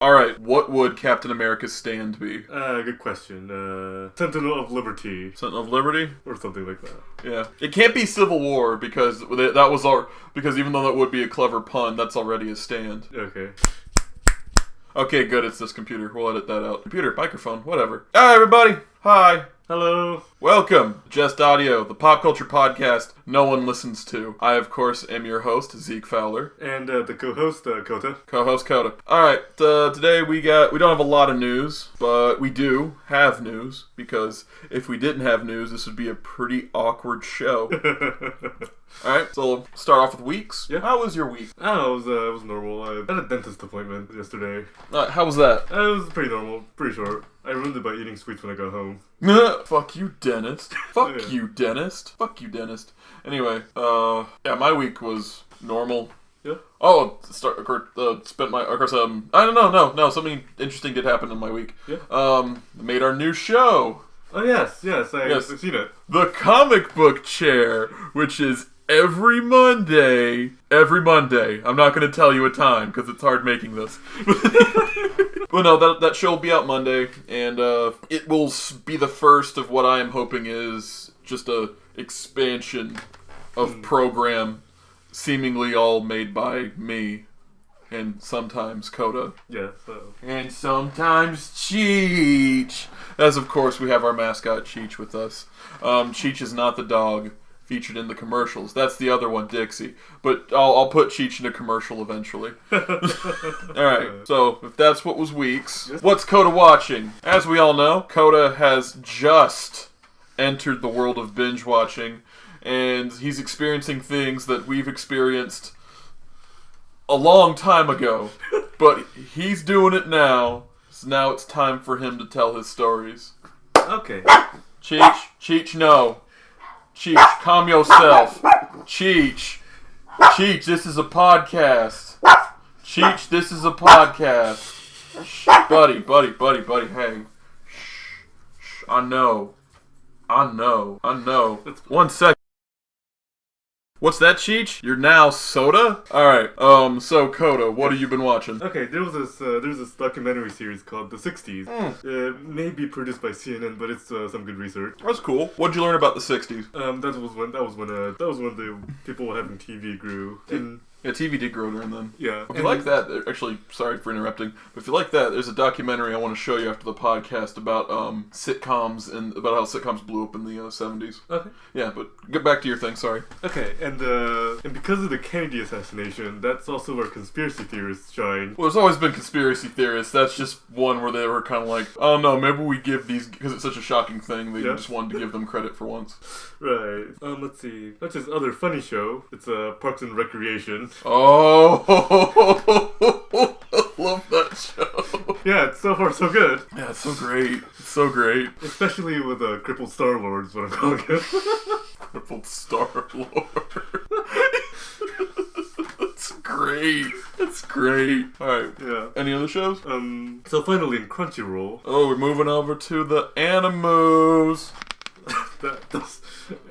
Alright, what would Captain America's stand be? Good question. Sentinel of Liberty. Sentinel of Liberty? Or something like that. Yeah. It can't be Civil War because because even though that would be a clever pun, that's already his stand. Okay. Okay, good, it's this computer. We'll edit that out. Computer, microphone, whatever. Hi, everybody. Hi. Hello. Welcome, Just Audio, the pop culture podcast no one listens to. I, of course, am your host, Zeke Fowler. And the co-host, Kouta. Co-host, Kouta. Alright, today we don't have a lot of news, but we do have news, because if we didn't have news, this would be a pretty awkward show. Alright, so we'll start off with weeks. Yeah. How was your week? Oh, it was normal. I had a dentist appointment yesterday. How was that? It was pretty normal, pretty short. I ruined it by eating sweets when I got home. Fuck you, dentist. Fuck you, dentist. Fuck you, dentist. Anyway, yeah, my week was normal. Yeah. Oh, spent my, of course, I don't know, no, something interesting did happen in my week. Yeah. Made our new show. Oh, yes, I've seen it. The Comic Book Chair, which is every Monday. I'm not going to tell you a time, because it's hard making this. Well, no, that show will be out Monday, and it will be the first of what I am hoping is just a expansion of program, seemingly all made by me, and sometimes Kouta. Yeah, so. And sometimes Cheech. As, of course, we have our mascot Cheech with us. Cheech is not the dog featured in the commercials. That's the other one, Dixie. But I'll put Cheech in a commercial eventually. Alright, so if that's what was weeks, what's Kouta watching? As we all know, Kouta has just entered the world of binge watching, and he's experiencing things that we've experienced a long time ago. But he's doing it now, so now it's time for him to tell his stories. Okay. Cheech, no. Cheech, calm yourself. Cheech, this is a podcast. Cheech, this is a podcast. Shh, buddy, hey. Shh, I know. 1 second. What's that, Cheech? You're now soda? Alright, so Kouta, what have you been watching? Okay, there's this documentary series called The 60s. It may be produced by CNN, but it's some good research. That's cool. What'd you learn about the 60s? That was when the people having TV grew. And yeah, TV did grow during then. Yeah. If you like that, actually, sorry for interrupting, but if you like that, there's a documentary I want to show you after the podcast about sitcoms and about how sitcoms blew up in the 70s. Okay. Yeah, but get back to your thing, sorry. Okay, and because of the Kennedy assassination, that's also where conspiracy theorists shine. Well, there's always been conspiracy theorists. That's just one where they were kind of like, oh no, maybe we give these, because it's such a shocking thing, they just wanted to give them credit for once. Right. Let's see. That's his other funny show. It's Parks and Recreation. Oh, I love that show. Yeah, it's so far so good. Yeah, it's so great. It's so great. Especially with Crippled Star-Lord is what I'm calling him. Crippled Star-Lord. That's great. That's great. Alright. Yeah. Any other shows? So finally in Crunchyroll. Oh, we're moving over to the Animos.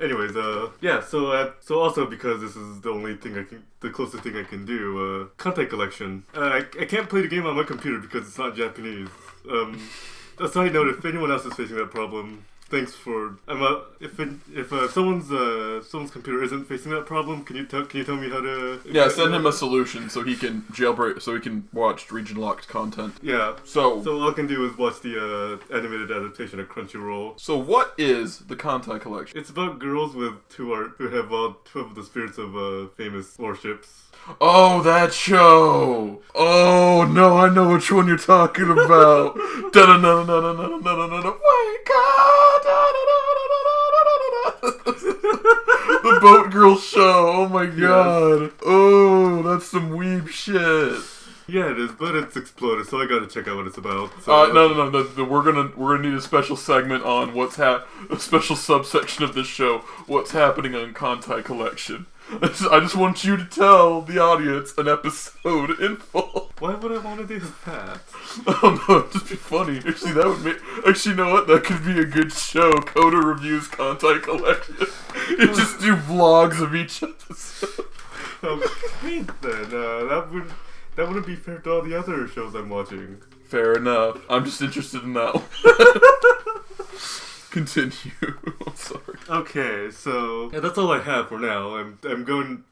Anyways, yeah, so also because this is the closest thing I can do, Kantai Collection. I can't play the game on my computer because it's not Japanese. A side note, if anyone else is facing that problem, thanks for, if someone's computer isn't facing that problem, can you tell me how to? Yeah, send him a solution so he can jailbreak, so he can watch region-locked content. Yeah. So all I can do is watch the animated adaptation of Crunchyroll. So what is the Kantai Collection? It's about girls who have all 12 of the spirits of famous warships. Oh, that show! Oh no, I know which one you're talking about. The Boat Girl show. Oh my god. Yes. Oh, that's some weeb shit. Yeah, it is, but it's exploded, so I gotta check out what it's about. So, no. We're gonna need a special segment on a special subsection of this show. What's happening on Kantai Collection? I just want you to tell the audience an episode in full. Why would I want to do that? Oh no, it'd just be funny. Actually, that would make. Actually, you know what? That could be a good show. Kouta reviews Kantai Collection. You just do vlogs of each episode. Okay, then that wouldn't be fair to all the other shows I'm watching. Fair enough. I'm just interested in that one. Continue. I'm sorry. Okay, so yeah, that's all I have for now. I'm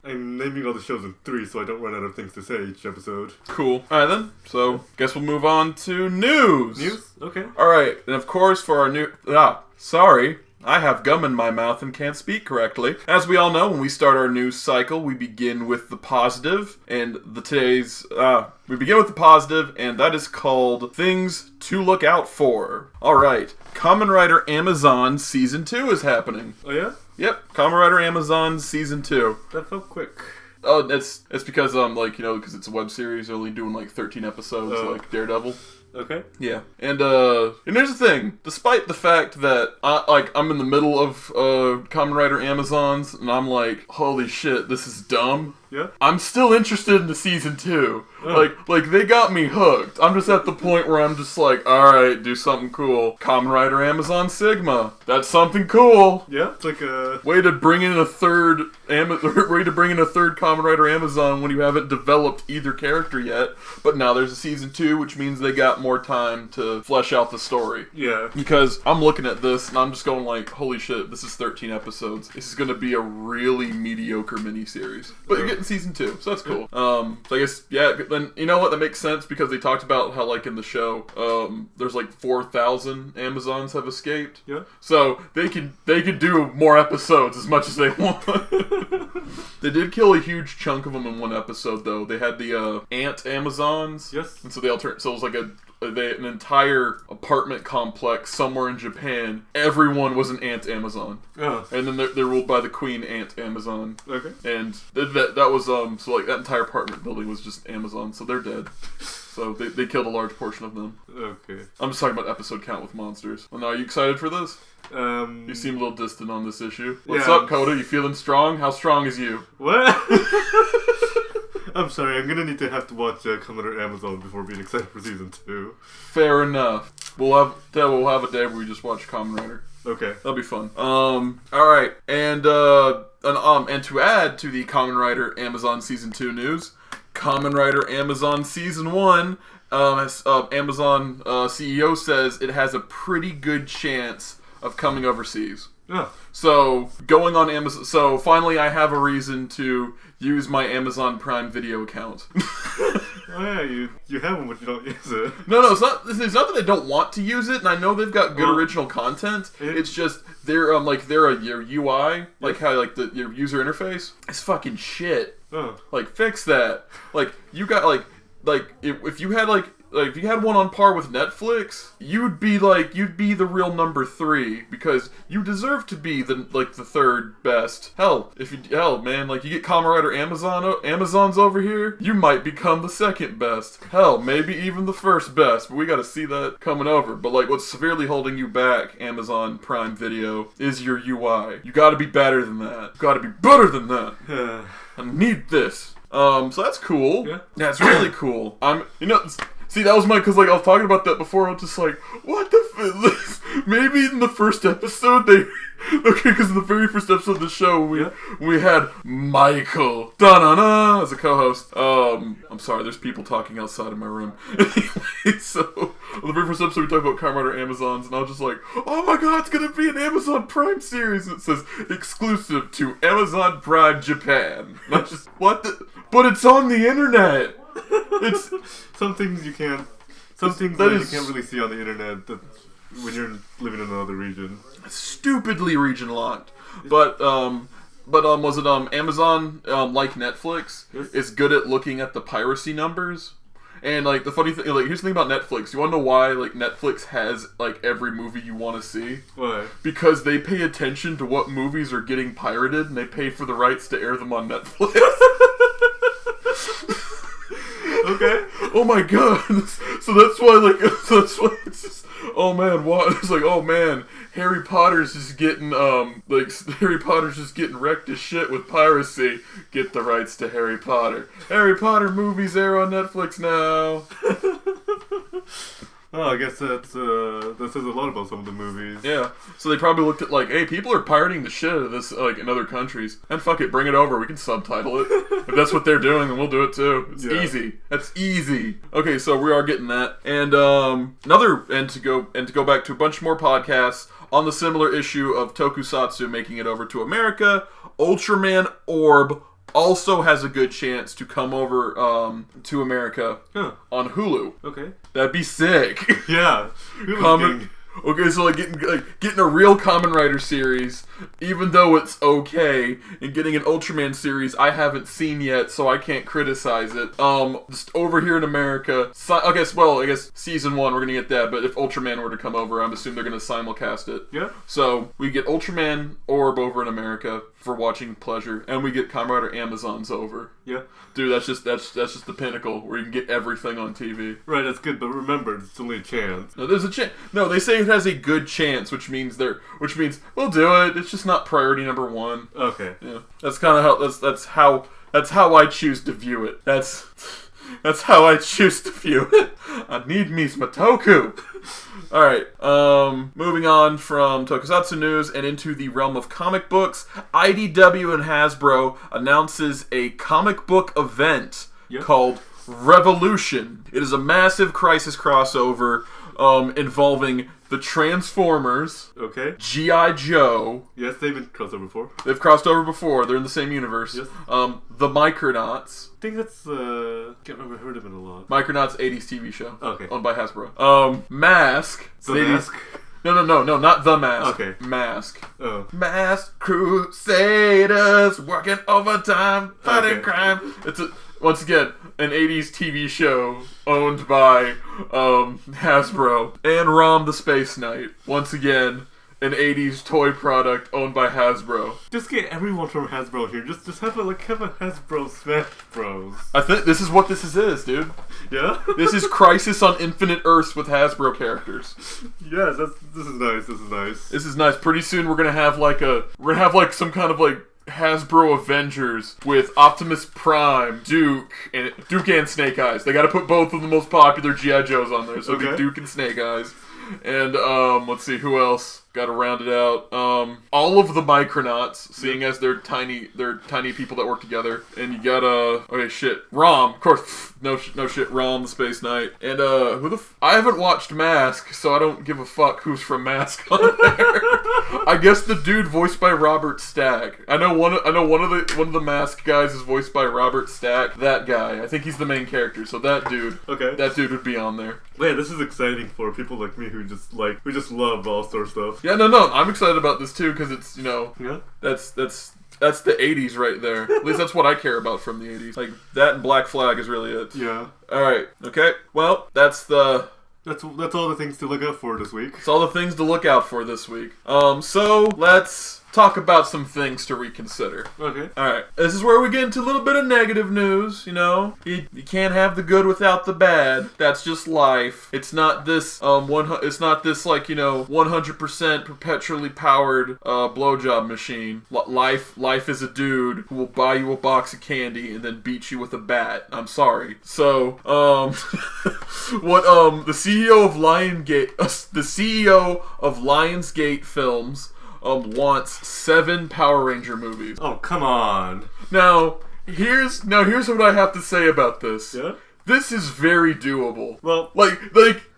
naming all the shows in 3 so I don't run out of things to say each episode. Cool. Alright then. So guess we'll move on to news. News? Okay. Alright, and of course for our new sorry. I have gum in my mouth and can't speak correctly. As we all know, when we start our news cycle, we begin with the positive, and we begin with the positive, and that is called Things to Look Out For. Alright, Kamen Rider Amazon Season 2 is happening. Oh yeah? Yep, Kamen Rider Amazon Season 2. That felt quick. Oh, it's because, because it's a web series, they're only doing, 13 episodes, like Daredevil. Okay. Yeah. And here's the thing. Despite the fact that, I'm in the middle of Kamen Rider Amazons, and I'm like, holy shit, this is dumb. Yeah. I'm still interested in the Season 2. Oh. Like, they got me hooked. I'm just at the point where I'm just like, alright, do something cool. Kamen Rider Amazon Sigma. That's something cool. Yeah, it's like a... Way to bring in a third Kamen Rider Amazon when you haven't developed either character yet. But now there's a Season 2, which means they got more time to flesh out the story. Yeah. Because I'm looking at this, and I'm just going like, holy shit, this is 13 episodes. This is going to be a really mediocre miniseries. But you're getting Season 2, so that's cool. So I guess, yeah, then, you know what, that makes sense, because they talked about how, in the show, there's 4,000 Amazons have escaped. Yeah. So they could do more episodes as much as they want. They did kill a huge chunk of them in one episode, though. They had the ant Amazons. Yes. And so they so it was like an entire apartment complex somewhere in Japan. Everyone was an ant Amazon. Oh. And then they're ruled by the queen ant Amazon. Okay. And that was so that entire apartment building was just Amazon, so they're dead. So they killed a large portion of them. Okay. I'm just talking about episode count with monsters. Well, now, are you excited for this? You seem a little distant on this issue. What's up, Kouta? You feeling strong? How strong is you? What? I'm sorry, I'm gonna have to watch Kamen Rider Amazon before being excited for Season 2. Fair enough. We'll have a day where we just watch Kamen Rider. Okay. That'll be fun. Alright. And to add to the Kamen Rider Amazon Season 2 news, Kamen Rider Amazon Season 1, Amazon CEO says it has a pretty good chance of coming overseas. Yeah. So, going on Amazon... So, finally I have a reason to use my Amazon Prime Video account. Oh yeah, you have one, but you don't use it. No, it's not that they don't want to use it, and I know they've got good original content. It's just, your UI, how, your user interface, is fucking shit. Fix that. You got, if you had, if you had one on par with Netflix, you'd be the real number 3, because you deserve to be the third best. Hell, man, you get Kamen Rider Amazons over here, you might become the second best. Hell, maybe even the first best, but we gotta see that coming over. But what's severely holding you back, Amazon Prime Video, is your UI. You gotta be better than that. You gotta be better than that. I need this. So that's cool. Yeah. That's really cool. See, that was because I was talking about that before. I was just like, what the maybe in the first episode because in the very first episode of the show we had Michael da-na-na as a co-host. I'm sorry, there's people talking outside of my room. Anyway, so in the very first episode we talked about Kamen Rider Amazons, and I was just like, oh my god, it's gonna be an Amazon Prime series, and it says exclusive to Amazon Prime Japan. And I just, but it's on the internet. It's some things you can't really see on the internet when you're living in another region. Stupidly region locked. But was it Amazon, like Netflix, is good at looking at the piracy numbers? And the funny thing, here's the thing about Netflix. You want to know why Netflix has every movie you want to see? Why? Because they pay attention to what movies are getting pirated, and they pay for the rights to air them on Netflix. Okay. Oh my god. So that's why it's just, oh man, what? It's oh man, Harry Potter's just getting wrecked as shit with piracy. Get the rights to Harry Potter. Harry Potter movies air on Netflix now. Oh, I guess that says a lot about some of the movies. Yeah. So they probably looked at like, hey, people are pirating the shit out of this like in other countries, and fuck it, bring it over. We can subtitle it. If that's what they're doing, then we'll do it too. It's easy. That's easy. Okay, so we are getting that, and to go back to a bunch more podcasts on the similar issue of Tokusatsu making it over to America. Ultraman Orb also has a good chance to come over to America on Hulu. Okay. That'd be sick. Yeah. Okay, so getting a real Kamen Rider series, even though it's okay, and getting an Ultraman series I haven't seen yet, so I can't criticize it. Just over here in America, I guess season 1 we're gonna get that, but if Ultraman were to come over, I'm assuming they're gonna simulcast it. Yeah. So we get Ultraman Orb over in America for watching pleasure, and we get Kamen Rider Amazons over. Yeah. Dude, that's just the pinnacle where you can get everything on TV. Right, that's good, but remember, it's only a chance. No, there's a chance. No, they say it has a good chance, which means we'll do it. It's just not priority number 1. Okay. Yeah, that's kind of that's how I choose to view it. That's how I choose to view it. I need me some Matoku. Alright, moving on from Tokusatsu news and into the realm of comic books, IDW and Hasbro announces a comic book event called Revolution. It is a massive Crisis crossover involving the Transformers, G.I. Joe. Yes, they've been crossed over before. They've crossed over before. They're in the same universe. Yes. The Micronauts. I think that's, can't remember, heard of it a lot. Micronauts 80s TV show. Okay. Owned by Hasbro. Mask. The Mask? No, not The Mask. Okay. Mask. Oh. Mask Crusaders working overtime, fighting crime. It's once again, an 80s TV show owned by Hasbro. And Rom the Space Knight. Once again, an 80s toy product owned by Hasbro. Just get everyone from Hasbro here. Just have a Hasbro Smash Bros. I think this is what this is, dude. Yeah? This is Crisis on Infinite Earths with Hasbro characters. Yes, this is nice. This is nice. Pretty soon we're gonna have some kind of like Hasbro Avengers with Optimus Prime, Duke and Snake Eyes. They gotta put both of the most popular G.I. Joes on there, so it'll be Duke and Snake Eyes. And, let's see, who else? Gotta round it out. All of the Micronauts, seeing as they're tiny people that work together. And you got, Rom, of course, no shit, Rom the Space Knight. And, I haven't watched Mask, so I don't give a fuck who's from Mask on there. I guess the dude voiced by Robert Stack. I know one of the Mask guys is voiced by Robert Stack. That guy, I think he's the main character, so that dude would be on there. Man, this is exciting for people like me who just love All-Star stuff. Yeah, no, I'm excited about this too, because it's, that's the 80s right there. At least that's what I care about from the 80s. Like, that and Black Flag is really it. Yeah. Alright, okay. Well, that's all the things to look out for this week. That's all the things to look out for this week. So, let's talk about some things to reconsider. Okay. Alright. This is where we get into a little bit of negative news, You can't have the good without the bad. That's just life. It's not this, 100% perpetually powered, blowjob machine. Life is a dude who will buy you a box of candy and then beat you with a bat. I'm sorry. So, the CEO of Lionsgate Films wants 7 Power Ranger movies. Oh, come on. Now here's what I have to say about this. Yeah? This is very doable. Well,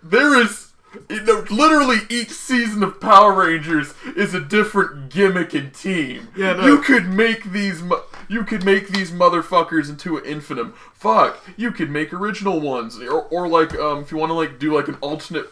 there is literally each season of Power Rangers is a different gimmick and team. Yeah, no. You could make these motherfuckers into an infinitum. Fuck, you could make original ones, or if you want to do an alternate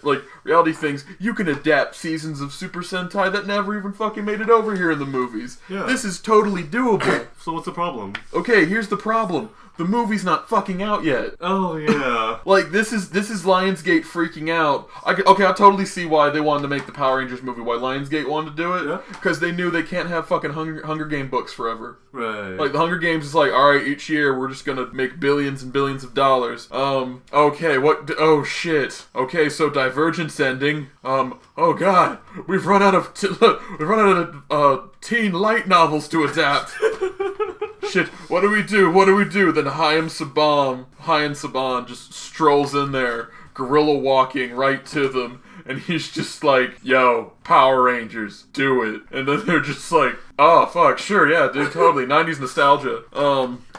reality things, you can adapt seasons of Super Sentai that never even fucking made it over here in the movies. Yeah. This is totally doable. So what's the problem? Okay, here's the problem. The movie's not fucking out yet. Oh, yeah. This is Lionsgate freaking out. I totally see why they wanted to make the Power Rangers movie, why Lionsgate wanted to do it. Yeah. Because they knew they can't have fucking Hunger Game books forever. Right. The Hunger Games is alright, each year we're just gonna make billions and billions of dollars. Okay, oh shit. Okay, so Divergent's ending. Oh god, we've run out of teen light novels to adapt. Shit, what do we do? Then Hayam Saban just strolls in there, gorilla walking right to them, and he's just like, yo, Power Rangers, do it. And then they're just like, oh, fuck, sure, yeah, dude, totally. 90s nostalgia.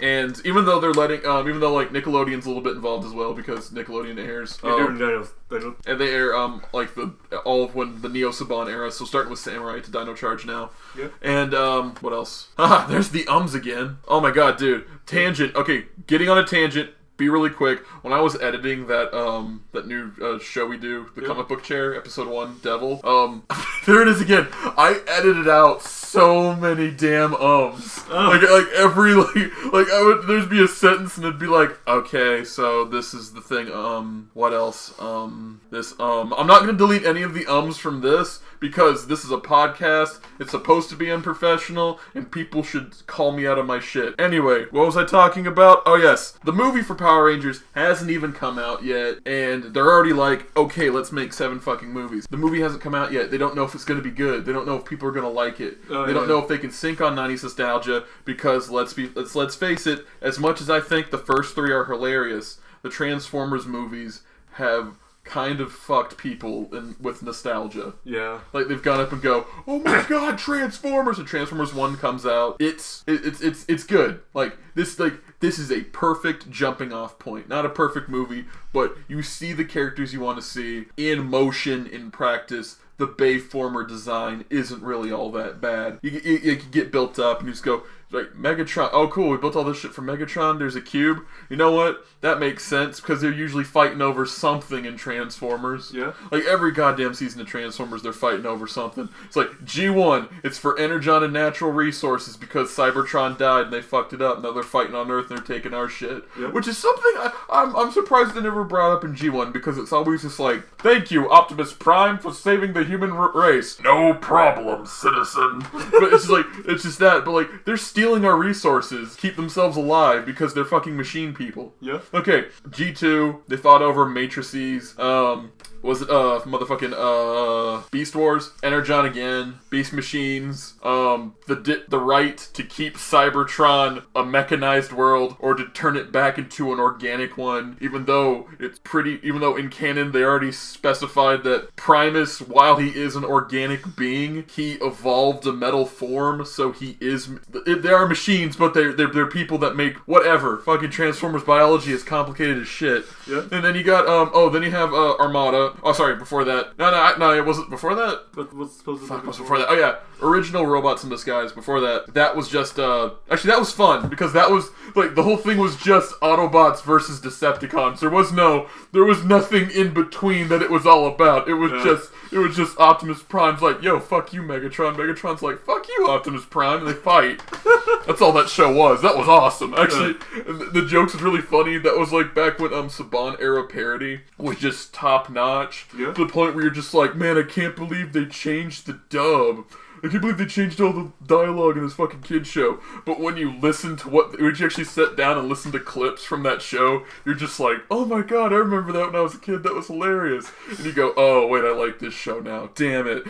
And even though they're letting, even though, like, Nickelodeon's a little bit involved as well, because Nickelodeon airs. And they air, like, all of when the Neo Saban era, so starting with Samurai to Dino Charge now. Yeah. And, what else? There's the again. Oh my god, dude. Tangent. Okay, getting on a tangent. Be really quick. When I was editing that new show we do, the Comic Book Chair, episode 1, Devil. There it is again. I edited out so many damn like every there'd be a sentence and it'd be like, okay, so this is the thing. What else? I'm not gonna delete any of the from this because this is a podcast. It's supposed to be unprofessional and people should call me out of my shit. Anyway, what was I talking about? Oh yes, the movie for Power Rangers hasn't even come out yet, and they're already like, okay, let's make 7 fucking movies. The movie hasn't come out yet. They don't know if it's going to be good. They don't know if people are going to like it. They don't know if they can sync on 90s nostalgia because let's face it, as much as I think the first 3 are hilarious, the Transformers movies have kind of fucked people with nostalgia. Yeah. Like they've gone up and go, oh my god, Transformers! And Transformers 1 comes out. It's good. This is a perfect jumping off point. Not a perfect movie, but you see the characters you want to see in motion, in practice. The Bayformer design isn't really all that bad. You can get built up and you just go, like, Megatron, oh cool, we built all this shit for Megatron, there's a cube. You know what? That makes sense, because they're usually fighting over something in Transformers. Yeah. Like, every goddamn season of Transformers, they're fighting over something. It's like, G1, it's for Energon and natural resources, because Cybertron died and they fucked it up. Now they're fighting on Earth and they're taking our shit. Yep. Which is something I'm surprised they never brought up in G1, because it's always just like, thank you, Optimus Prime, for saving the human race. No problem, citizen. But it's just that, but like, they're stealing our resources, keep themselves alive because they're fucking machine people. Yeah. Okay, G2, they fought over matrices. Was it motherfucking Beast Wars, Energon again, Beast Machines, the right to keep Cybertron a mechanized world or to turn it back into an organic one, even though in canon they already specified that Primus, while he is an organic being, he evolved a metal form, so he is. They are machines, but they're people that make whatever. Fucking Transformers biology is complicated as shit. Yeah. And then you got then you have Armada. Oh, sorry, before that. No, it wasn't before that. What was supposed to be before that? Oh, yeah. Original Robots in Disguise. Before that. That was just, actually, that was fun, because that was, like, the whole thing was just Autobots versus Decepticons. There was nothing in between that it was all about. It was just Optimus Prime's like, yo, fuck you, Megatron. Megatron's like, fuck you, Optimus Prime. And they fight. That's all that show was. That was awesome. Actually, the jokes was really funny. That was, like, back when, Saban era parody was just top-notch. Yeah. To the point where you're just like, man, I can't believe they changed the dub. I can't believe they changed all the dialogue in this fucking kid show. But when you listen to when you actually sit down and listen to clips from that show, you're just like, oh my god, I remember that when I was a kid. That was hilarious. And you go, oh wait, I like this show now. Damn it.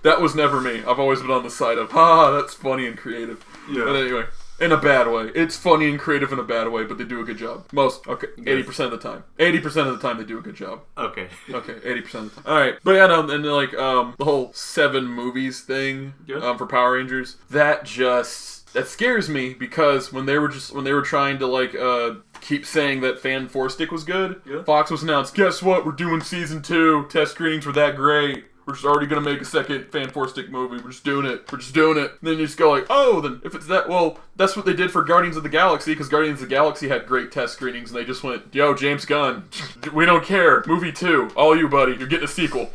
That was never me. I've always been on the side of, that's funny and creative. Yeah. But anyway. In a bad way. It's funny and creative in a bad way, but they do a good job. 80% of the time. 80% of the time they do a good job. Okay, 80% of the time. Alright, but yeah, no, and like, the whole 7 movies thing, for Power Rangers, that scares me, because when they were trying to, like, keep saying that Fan 4 Stick was good, Fox was announced, guess what, we're doing season 2, test screenings were that great. We're just already going to make a second Fan 4 Stick movie. We're just doing it. And then you just go like, oh, then if it's that, well, that's what they did for Guardians of the Galaxy, because Guardians of the Galaxy had great test screenings, and they just went, yo, James Gunn, we don't care. Movie 2. All you, buddy. You're getting a sequel.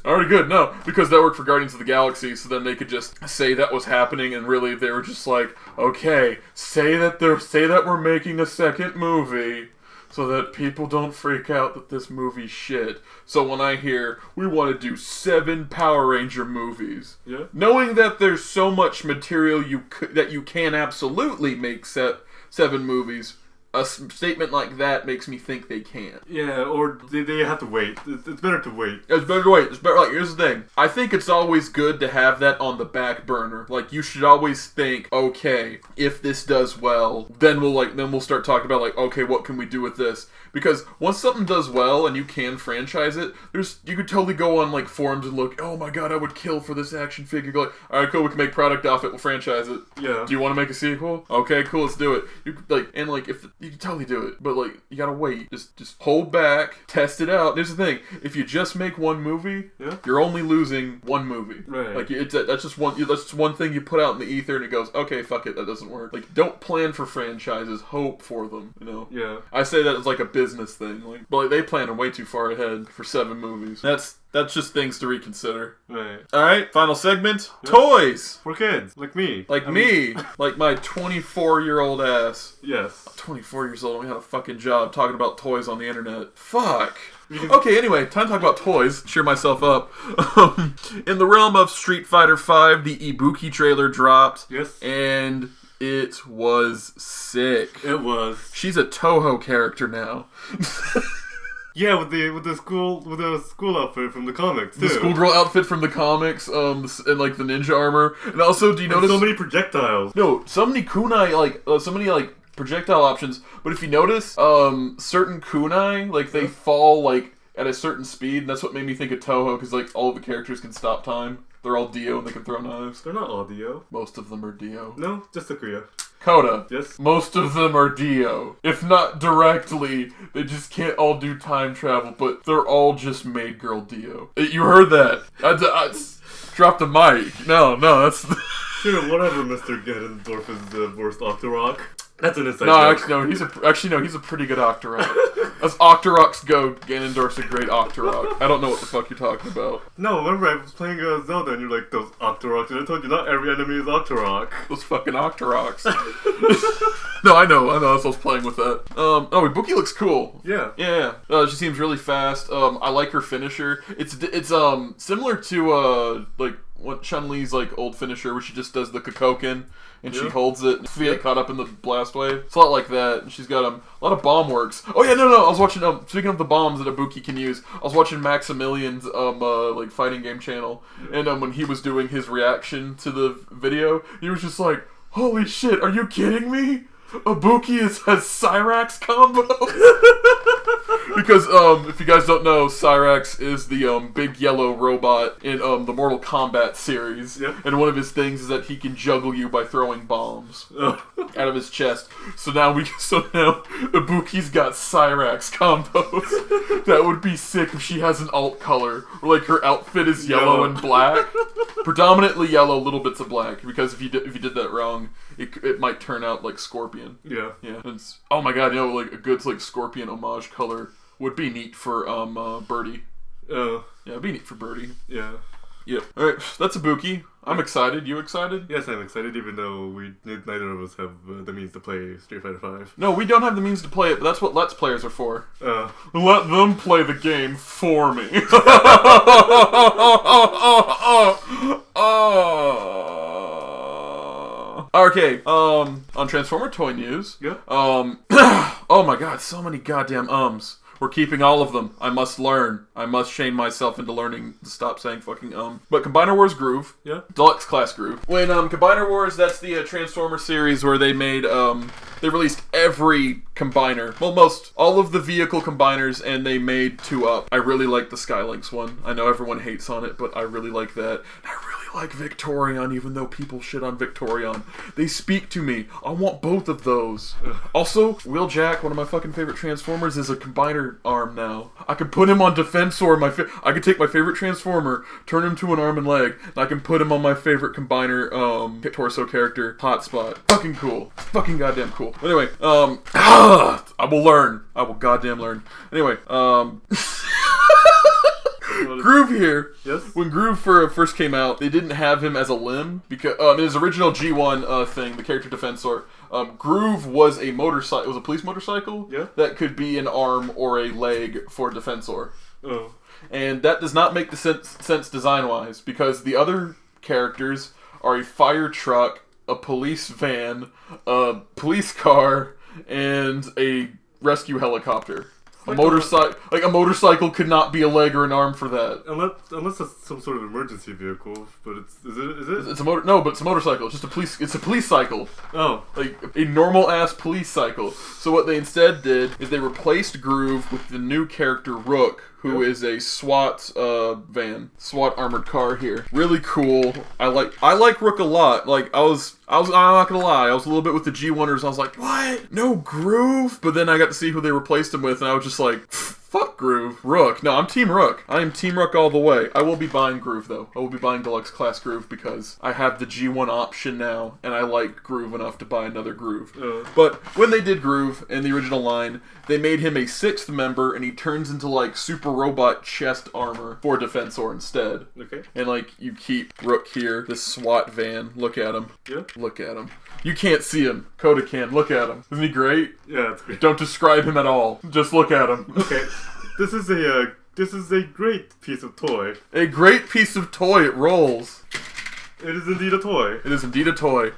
Already good. No, because that worked for Guardians of the Galaxy, so then they could just say that was happening, and really they were just like, okay, say that we're making a second movie, so that people don't freak out that this movie's shit. So when I hear, we want to do 7 Power Ranger movies, knowing that there's so much material that you can absolutely make 7 movies, a statement like that makes me think they can't. Yeah, or they have to wait. It's better to wait. It's better to wait. It's better. Like, here's the thing. I think it's always good to have that on the back burner. Like, you should always think, okay, if this does well, then we'll start talking about like, okay, what can we do with this? Because once something does well and you can franchise it, you could totally go on like forums and look, oh my god, I would kill for this action figure. Go like, all right, cool, we can make product off it, we'll franchise it. Yeah. Do you want to make a sequel? Okay, cool, let's do it. You can totally do it, but like you gotta wait. Just hold back, test it out. Here's the thing: if you just make one movie, you're only losing one movie. Right. Like that's just one thing you put out in the ether, and it goes, okay, fuck it, that doesn't work. Like, don't plan for franchises, hope for them. You know. Yeah. I say that as like a business thing, but like they plan way too far ahead for 7 movies. That's just things to reconsider. Right. Alright, final segment. Yep. Toys! For kids, like me. Like my 24-year-old ass. Yes. I'm 24 years old and we had a fucking job talking about toys on the internet. Fuck. Okay, anyway, time to talk about toys. Cheer myself up. In the realm of Street Fighter V, the Ibuki trailer dropped. Yes. And it was sick. It was. She's a Toho character now. Yeah, with the school outfit from the comics too. The schoolgirl outfit from the comics, and like the ninja armor, and also do you notice so many projectiles? No, so many kunai so many projectile options. But if you notice, certain kunai they fall like at a certain speed, and that's what made me think of Toho because like all of the characters can stop time. They're all Dio and they can throw knives. They're not all Dio. Most of them are Dio. No, just Sakuya. Kouta. Yes. Most of them are Dio. If not directly, they just can't all do time travel, but they're all just Maid Girl Dio. You heard that. I dropped the mic. No, that's... Sure, whatever, Mr. Ganondorf is the worst Octorok. That's an inside joke. No, he's a pretty good Octorok. As Octoroks go, Ganondorf's a great Octorok. I don't know what the fuck you're talking about. No, remember I was playing Zelda and you're like, those Octoroks, and I told you not every enemy is Octorok. Those fucking Octoroks. No, I know, that's what I was playing with that. Ibuki looks cool. Yeah. Yeah. She seems really fast. I like her finisher. It's similar to what Chun-Li's old finisher where she just does the Kokoken and she holds it and get caught up in the blast wave. It's a lot like that. And she's got a lot of bomb works. Oh yeah, no. I was watching speaking of the bombs that Ibuki can use, I was watching Maximilian's fighting game channel, and when he was doing his reaction to the video, he was just like, "Holy shit, are you kidding me? Ibuki has Cyrax combos?" Because if you guys don't know, Cyrax is the big yellow robot in the Mortal Kombat series, and one of his things is that he can juggle you by throwing bombs out of his chest. So now Ibuki's got Cyrax combos. That would be sick if she has an alt color, or her outfit is yellow and black, predominantly yellow, little bits of black. Because if you did that wrong, it might turn out like Scorpion. Yeah. Oh my god, a good Scorpion homage color would be neat for Birdie. Yeah, it'd be neat for Birdie. Yeah. Yep. Alright, that's Ibuki. I'm excited. You excited? Yes, I'm excited, even though neither of us have the means to play Street Fighter V. No, we don't have the means to play it, but that's what Let's Players are for. Let them play the game for me. Okay, on Transformer toy news. Yeah. Oh my god, so many goddamn ums. We're keeping all of them. I must learn. I must shame myself into learning to stop saying fucking But Combiner Wars Groove. Yeah. Deluxe Class Groove. When Combiner Wars, that's the Transformer series where they made they released every combiner. Well, all of the vehicle combiners, and they made 2-up. I really like the Skylinks one. I know everyone hates on it, but I really like that. I really like Victorion, even though people shit on Victorion. They speak to me. I want both of those. Also, Wheeljack, one of my fucking favorite Transformers, is a combiner arm now. I could put him on Defensor. I could take my favorite Transformer, turn him to an arm and leg, and I can put him on my favorite combiner torso character, Hotspot. Fucking cool. Fucking goddamn cool. Anyway, I will learn. I will goddamn learn. Anyway, Groove here. Yes. When Groove first came out, they didn't have him as a limb because in his original G1 thing, the character Defensor, Groove was a motorcycle. It was a police motorcycle that could be an arm or a leg for Defensor. Oh. And that does not make the sense design-wise because the other characters are a fire truck, a police van, a police car, and a rescue helicopter. A motorcycle could not be a leg or an arm for that. Unless it's some sort of emergency vehicle, but is it? It's a but it's a motorcycle. It's just a police. It's a police cycle. Oh, like a normal ass police cycle. So what they instead did is they replaced Groove with the new character Rook, who is a SWAT SWAT armored car here. Really cool. I like Rook a lot. Like I'm not gonna lie, I was a little bit with the G1ers. I was like, what? No Groove? But then I got to see who they replaced him with, and I was just like, fuck Groove. Rook. No, I'm Team Rook. I am Team Rook all the way. I will be buying Groove, though. I will be buying Deluxe Class Groove because I have the G1 option now, and I like Groove enough to buy another Groove. But when they did Groove in the original line, they made him a 6th member, and he turns into, like, super robot chest armor for Defensor instead. Okay. And, like, you keep Rook here, this SWAT van. Look at him. Yeah. Look at him. You can't see him. Kouta can. Look at him. Isn't he great? Yeah, that's great. Don't describe him at all. Just look at him. Okay. This is a great piece of toy. A great piece of toy. It rolls. It is indeed a toy. It is indeed a toy.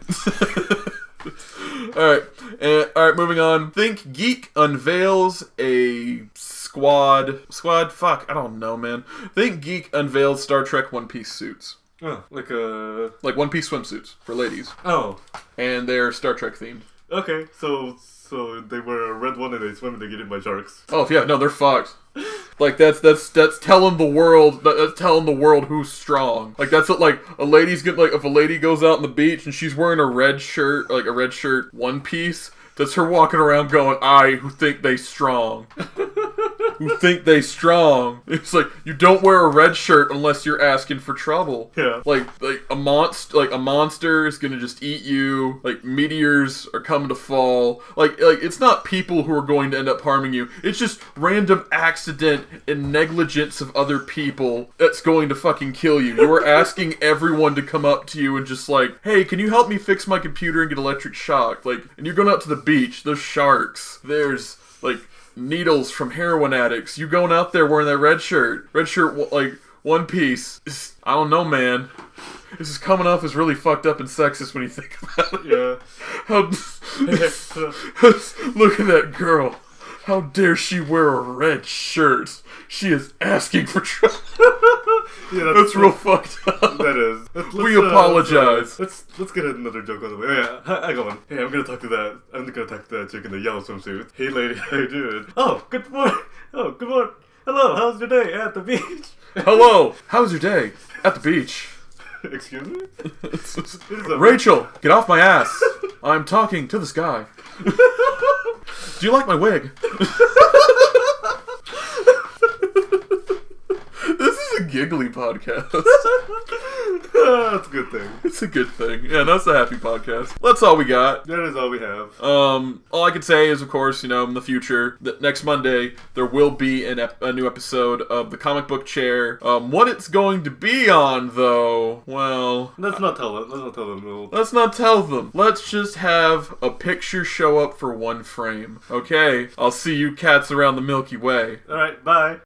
Alright, moving on. Think Geek unveils a squad, fuck, I don't know, man. Think Geek unveils Star Trek One Piece suits. Oh, like One Piece swimsuits for ladies. Oh. And they're Star Trek themed. Okay, so they wear a red one and they swim and they get eaten by sharks. Oh yeah, no, they're fucked. Like that's telling the world who's strong. Like that's what, like, a lady's good. Like if a lady goes out on the beach and she's wearing a red shirt One Piece, that's her walking around going, "I who think they strong." Who think they strong. It's like, you don't wear a red shirt unless you're asking for trouble. Yeah. Like a monster is gonna just eat you. Like meteors are coming to fall. Like it's not people who are going to end up harming you. It's just random accident and negligence of other people that's going to fucking kill you. You are asking everyone to come up to you and just like, "Hey, can you help me fix my computer and get electric shocked?" Like, and you're going out to the beach. There's sharks. There's like needles from heroin addicts. You going out there wearing that red shirt, like One Piece. I don't know, man. This is coming off as really fucked up and sexist when you think about it. Yeah. Look at that girl. How dare she wear a red shirt? She is asking for trouble. Yeah, that's real fucked up. That is. We apologize. Let's get another joke on the way. Oh, yeah, I got one. Hey, I'm gonna talk to that chick in the yellow swimsuit. Hey, lady, how you doing? Oh, good morning. Oh, good morning. Hello, how's your day at the beach? Hello, how's your day at the beach? Excuse me? Rachel, get off my ass. I'm talking to the sky. Do you like my wig? This is a giggly podcast. That's a good thing. It's a good thing. Yeah, that's a happy podcast. That's all we got. That is all we have. All I can say is, of course, in the future, that next Monday, there will be a new episode of the Comic Book Chair. What it's going to be on, though, well... Let's not tell them. Let's not tell them. Let's just have a picture show up for one frame. Okay? I'll see you cats around the Milky Way. Alright, bye.